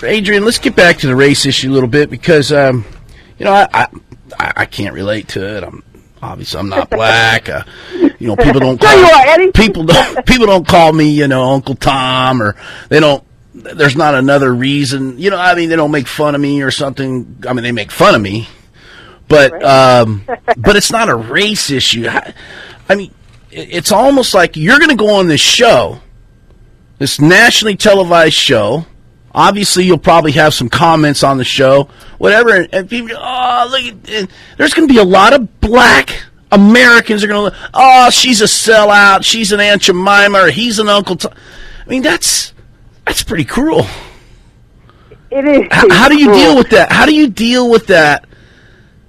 Adrienne, let's get back to the race issue a little bit because, I can't relate to it. I'm not black. People don't call you are, Eddie. people don't call me, Uncle Tom, or they don't. There's not another reason, they don't make fun of me or something. I mean, they make fun of me, but but it's not a race issue. I mean, it's almost like you're going to go on this show, this nationally televised show. Obviously, you'll probably have some comments on the show, whatever, and people go, there's going to be a lot of black Americans are going to, she's a sellout, she's an Aunt Jemima, or he's an Uncle Tom. I mean, that's pretty cruel. It is. How do you deal with that? How do you deal with that?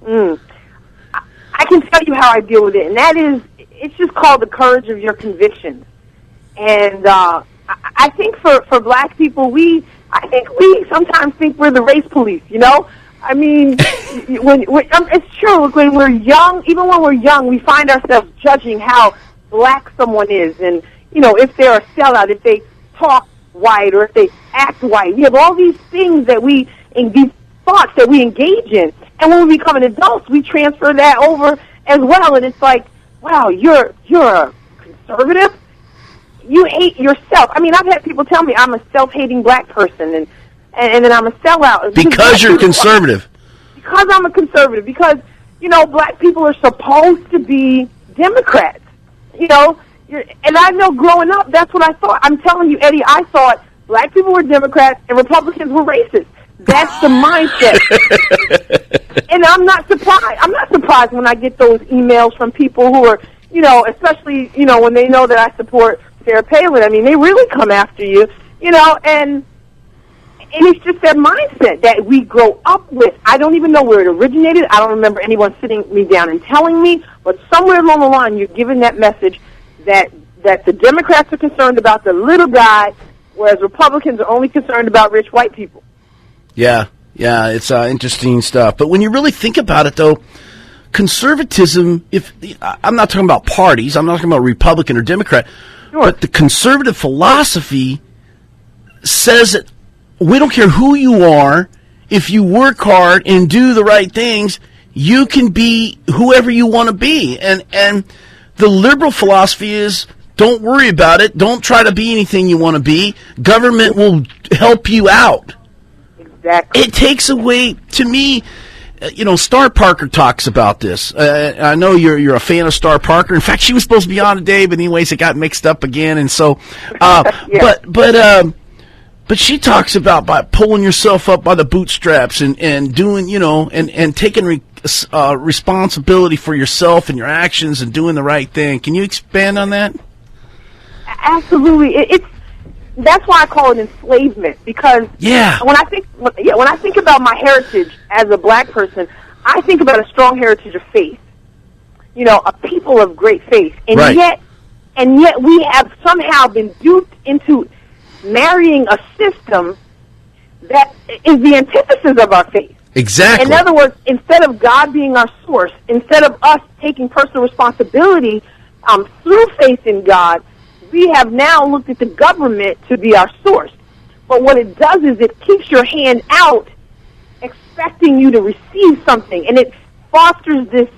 I can tell you how I deal with it, and that is, it's just called the courage of your convictions. And I think for black people, I think we sometimes think we're the race police, I mean, it's true. When we're young, even when we're young, we find ourselves judging how black someone is. And, if they're a sellout, if they talk white, or if they act white. We have all these things these thoughts that we engage in. And when we become an adult, we transfer that over as well. And it's like, wow, you're a conservative? You hate yourself. I mean, I've had people tell me I'm a self-hating black person, and then I'm a sellout. Because you're conservative. Because I'm a conservative. Because, black people are supposed to be Democrats. And I know growing up, that's what I thought. I'm telling you, Eddie, I thought black people were Democrats and Republicans were racist. That's the mindset. And I'm not surprised. I'm not surprised when I get those emails from people who are, especially, when they know that I support Sarah Palin. I mean, they really come after you, and it's just that mindset that we grow up with. I don't even know where it originated. I don't remember anyone sitting me down and telling me, but somewhere along the line, you're given that message that the Democrats are concerned about the little guy, whereas Republicans are only concerned about rich white people. Yeah, it's interesting stuff. But when you really think about it, though, conservatism, I'm not talking about parties, I'm not talking about Republican or Democrat, sure. But the conservative philosophy says that we don't care who you are, if you work hard and do the right things, you can be whoever you want to be. And the liberal philosophy is, don't worry about it, don't try to be anything you want to be, government will help you out. Exactly. It takes away, to me, Star Parker talks about this. I know you're a fan of Star Parker. In fact, she was supposed to be on today, but anyways, it got mixed up again. And so, yeah. but she talks about by pulling yourself up by the bootstraps and doing, and taking responsibility for yourself and your actions and doing the right thing. Can you expand on that? Absolutely. That's why I call it enslavement, because when I think about my heritage as a black person, I think about a strong heritage of faith. A people of great faith, and right. yet we have somehow been duped into marrying a system that is the antithesis of our faith. Exactly. In other words, instead of God being our source, instead of us taking personal responsibility through faith in God, we have now looked at the government to be our source. But what it does is it keeps your hand out, expecting you to receive something, and it fosters this.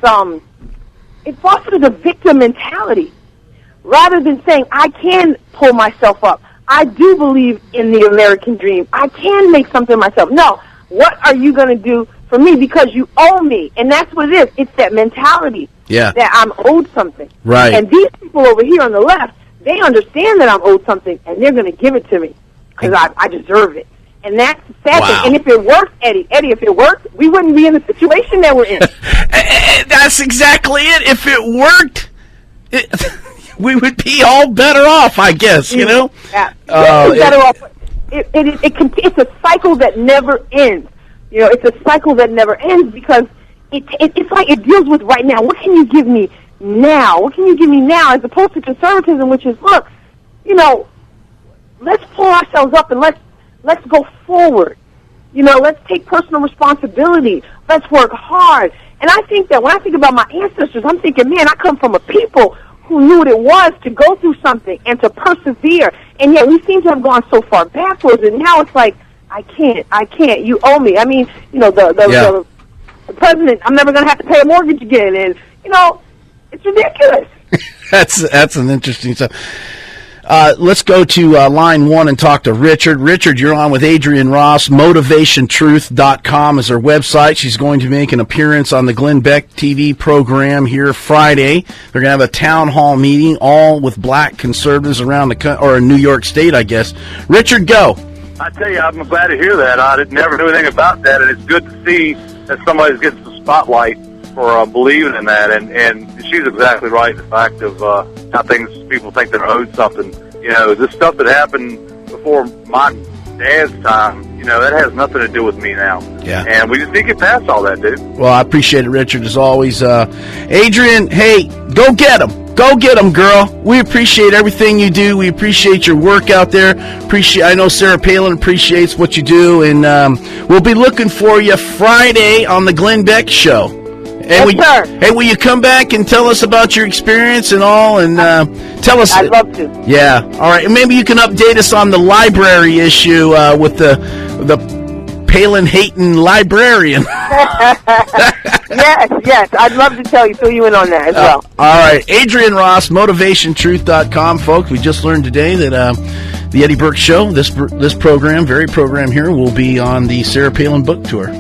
It fosters a victim mentality, rather than saying, "I can pull myself up. I do believe in the American dream. I can make something myself." No, what are you going to do for me because you owe me? And that's what it is. It's that mentality that I'm owed something. Right. And these people over here on the left, they understand that I'm owed something, and they're going to give it to me because I deserve it. And that's the sad thing. And if it worked, Eddie, if it worked, we wouldn't be in the situation that we're in. That's exactly it. If it worked, we would be all better off, I guess, Yeah. Better off. It's a cycle that never ends. It's a cycle that never ends because it's like it deals with right now. What can you give me now? What can you give me now, as opposed to conservatism, which is, look, let's pull ourselves up and let's go forward. Let's take personal responsibility. Let's work hard. And I think that when I think about my ancestors, I'm thinking, man, I come from a people who knew what it was to go through something and to persevere. And yet we seem to have gone so far backwards, and now it's like, I can't. You owe me. I mean, you know, the president, I'm never going to have to pay a mortgage again. And, you know, it's ridiculous. That's an interesting stuff. Let's go to line 1 and talk to Richard. Richard, you're on with Adrienne Ross. MotivationTruth.com is her website. She's going to make an appearance on the Glenn Beck TV program here Friday. They're going to have a town hall meeting, all with black conservatives around or in New York State, I guess. Richard, go. I tell you, I'm glad to hear that. I never knew anything about that, and it's good to see that somebody's getting some spotlight for believing in that. And she's exactly right. The fact of how people think they're owed something. You know, this stuff that happened before my dad's time, you know, that has nothing to do with me now. Yeah. And we just need to get past all that, dude. Well, I appreciate it, Richard, as always. Adrienne, hey, go get them. Go get them, girl. We appreciate everything you do. We appreciate your work out there. I know Sarah Palin appreciates what you do, and we'll be looking for you Friday on the Glenn Beck Show. Yes, sir. Hey, will you come back and tell us about your experience and all, and tell us? I'd love to. Yeah. All right. And maybe you can update us on the library issue with the Palin-hating librarian. Yes. I'd love to fill you in on that as well. All right. Adrienne Ross, MotivationTruth.com. Folks, we just learned today that the Eddie Burke Show, this program here, will be on the Sarah Palin book tour.